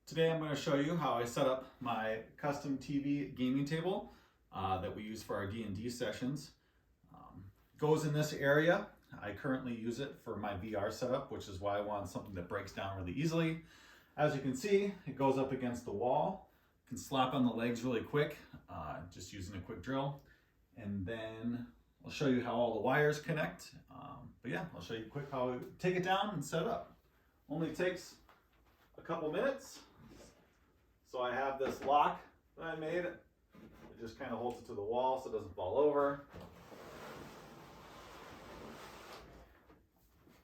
Today I'm going to show you how I set up my custom TV gaming table that we use for our D&D sessions. Goes in this area. I currently use it for my VR setup, which is why I want something that breaks down really easily. As you can see, it goes up against the wall. You can slap on the legs really quick, just using a quick drill. And then I'll show you how all the wires connect. But yeah, I'll show you quick how we take it down and set it up. Only takes a couple minutes. So I have this lock that I made. It just kind of holds it to the wall so it doesn't fall over.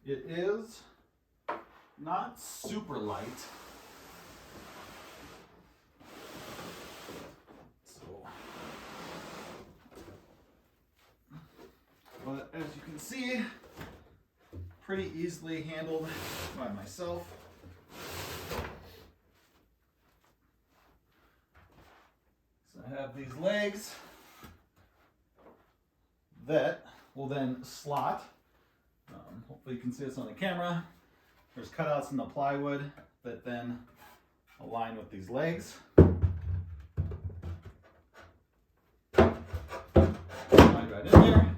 It is not super light. But as you can see, pretty easily handled by myself. So I have these legs that will then slot. Hopefully you can see this on the camera. There's cutouts in the plywood that then align with these legs. Slide right in there.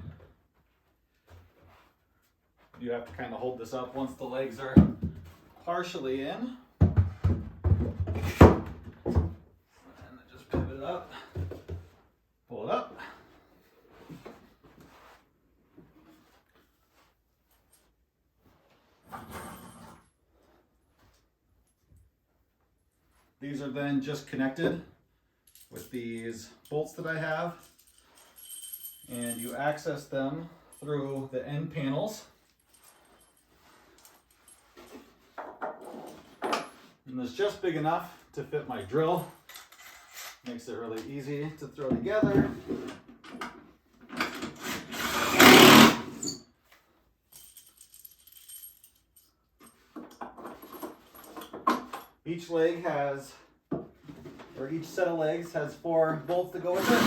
You have to kind of hold this up once the legs are partially in. And just pivot it up, pull it up. These are then just connected with these bolts that I have, and you access them through the end panels. And it's just big enough to fit my drill. Makes it really easy to throw together. Each leg has, or each set of legs has 4 bolts that go with it.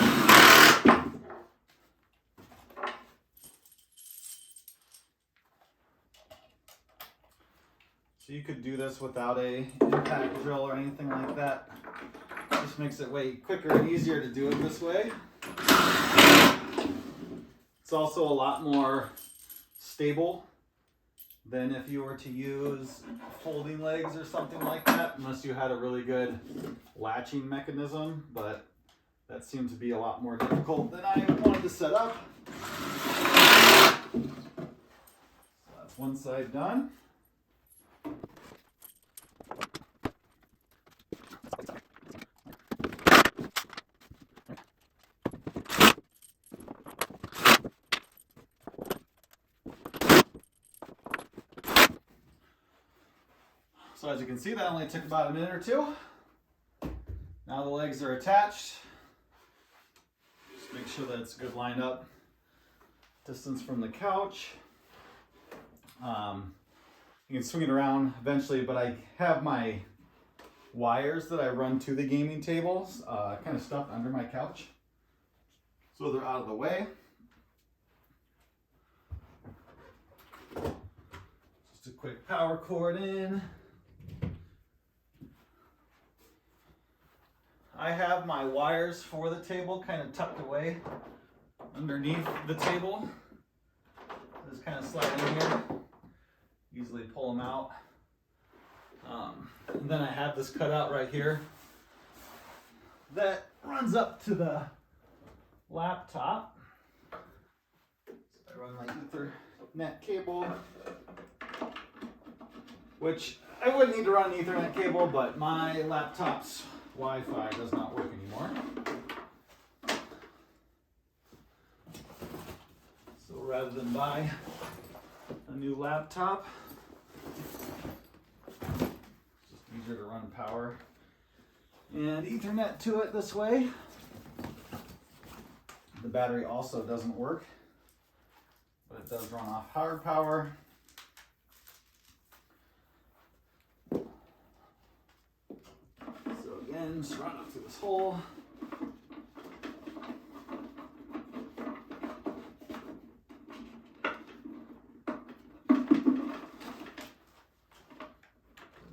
So you could do this without a impact drill or anything like that. Just makes it way quicker and easier to do it this way. It's also a lot more stable than if you were to use folding legs or something like that, unless you had a really good latching mechanism, but that seemed to be a lot more difficult than I wanted to set up. So that's one side done. So as you can see, that only took about a minute or two. Now the legs are attached. Just make sure that it's good lined up. Distance from the couch. You can swing it around eventually, but I have my wires that I run to the gaming tables kind of stuffed under my couch, so they're out of the way. Just a quick power cord in. I have my wires for the table kind of tucked away underneath the table. Just kind of slide in here, easily pull them out. And then I have this cutout right here that runs up to the laptop. So I run my Ethernet cable, which I wouldn't need to run an Ethernet cable, but my laptop's Wi-Fi does not work anymore. So rather than buy a new laptop, it's just easier to run power and Ethernet to it this way. The battery also doesn't work, but it does run off hard power. Just run up through this hole.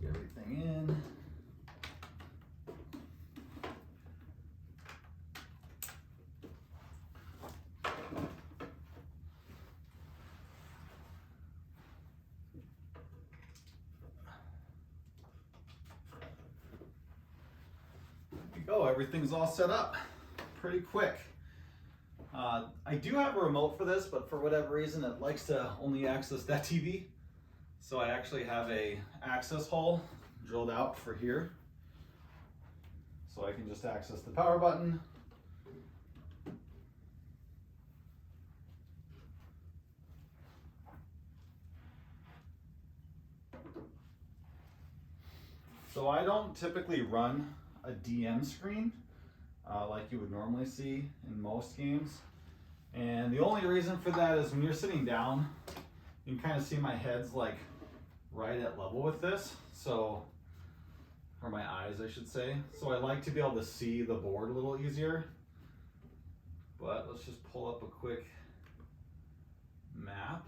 Get everything in. go, everything's all set up pretty quick. I do have a remote for this, but for whatever reason it likes to only access that TV. So I actually have a access hole drilled out for here. So I can just access the power button. So I don't typically run a DM screen like you would normally see in most games. And the only reason for that is when you're sitting down, you can kind of see my head's like right at level with this. So, or my eyes, I should say. So I like to be able to see the board a little easier. But let's just pull up a quick map.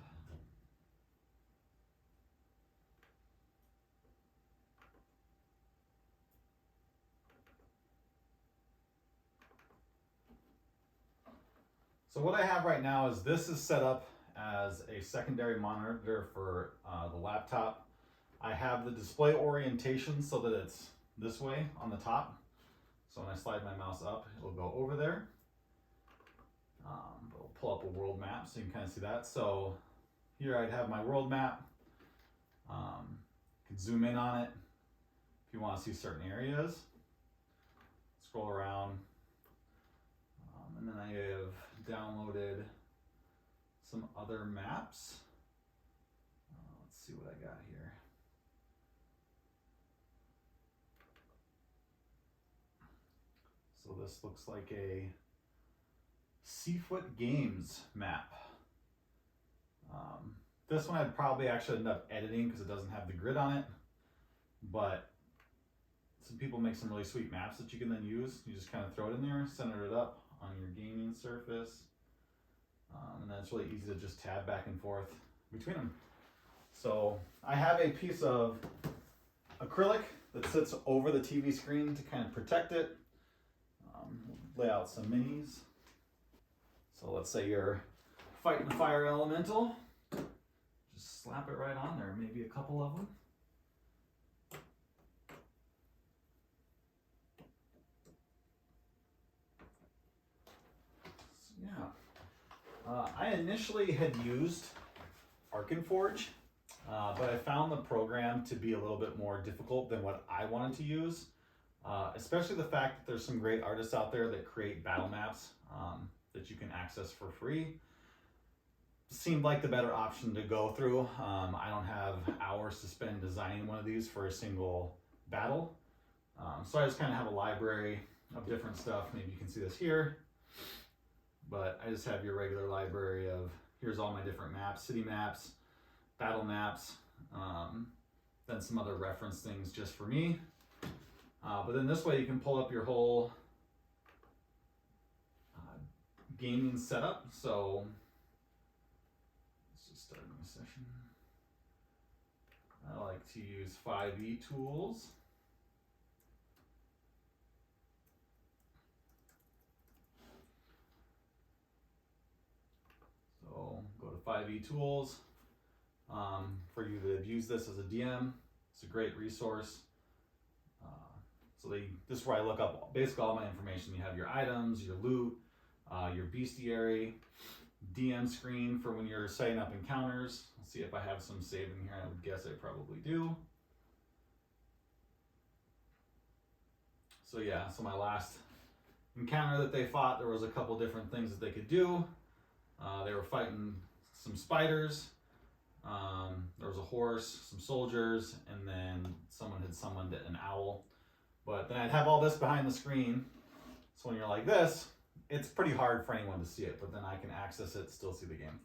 So what I have right now is this is set up as a secondary monitor for the laptop. I have the display orientation so that it's this way on the top. So when I slide my mouse up, it'll go over there. It'll pull up a world map so you can kind of see that. So here I'd have my world map. You can zoom in on it if you want to see certain areas. Scroll around. And then I have downloaded some other maps. Let's see what I got here. So this looks like a Seafoot Games map. This one I'd probably actually end up editing because it doesn't have the grid on it, but some people make some really sweet maps that you can then use. You just kind of throw it in there, center it up on your gaming surface, and then it's really easy to just tab back and forth between them. So I have a piece of acrylic that sits over the TV screen to kind of protect it. Lay out some minis. So let's say you're fighting a fire elemental, just slap it right on there, maybe a couple of them. I initially had used ArkenForge, but I found the program to be a little bit more difficult than what I wanted to use, especially the fact that there's some great artists out there that create battle maps that you can access for free. Seemed like the better option to go through. I don't have hours to spend designing one of these for a single battle. So I just kind of have a library of different stuff. Maybe you can see this here. But I just have your regular library of, here's all my different maps, city maps, battle maps, then some other reference things just for me. But then this way you can pull up your whole gaming setup. So let's just start a new session. I like to use 5e tools. Go to 5e tools. For you that have used this as a DM, it's a great resource. This is where I look up basically all my information. You have your items, your loot, your bestiary, DM screen for when you're setting up encounters. Let's see if I have some saved in here. I would guess I probably do. So yeah, so my last encounter that they fought, there was a couple different things that they could do. They were fighting some spiders, there was a horse, some soldiers, and then someone had summoned an owl. But then I'd have all this behind the screen, so when you're like this, it's pretty hard for anyone to see it, but then I can access it, still see the game.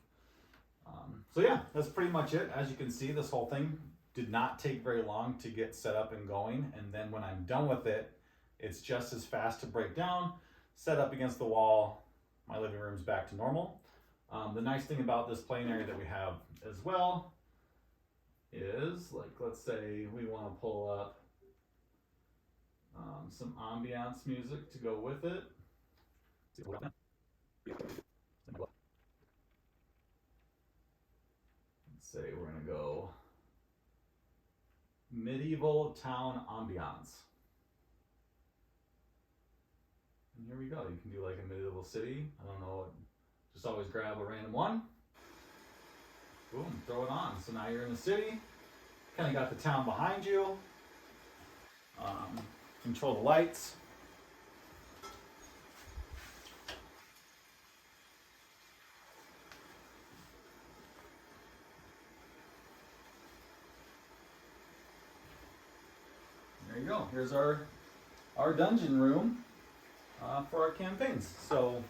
So yeah, that's pretty much it. As you can see, this whole thing did not take very long to get set up and going, and then when I'm done with it, it's just as fast to break down, set up against the wall, my living room's back to normal. The nice thing about this playing area that we have as well is, like, let's say we want to pull up some ambiance music to go with it. Let's say we're going to go medieval town ambiance. And here we go. You can do like a medieval city. I don't know. Just always grab a random one. Boom, throw it on. So now you're in the city. Kind of got the town behind you. Control the lights. There you go. Here's our dungeon room for our campaigns. So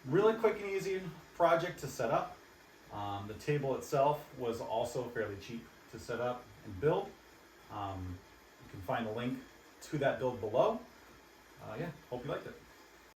really quick and easy project to set up. The table itself was also fairly cheap to set up and build. You can find a link to that build below. Yeah, hope you liked it.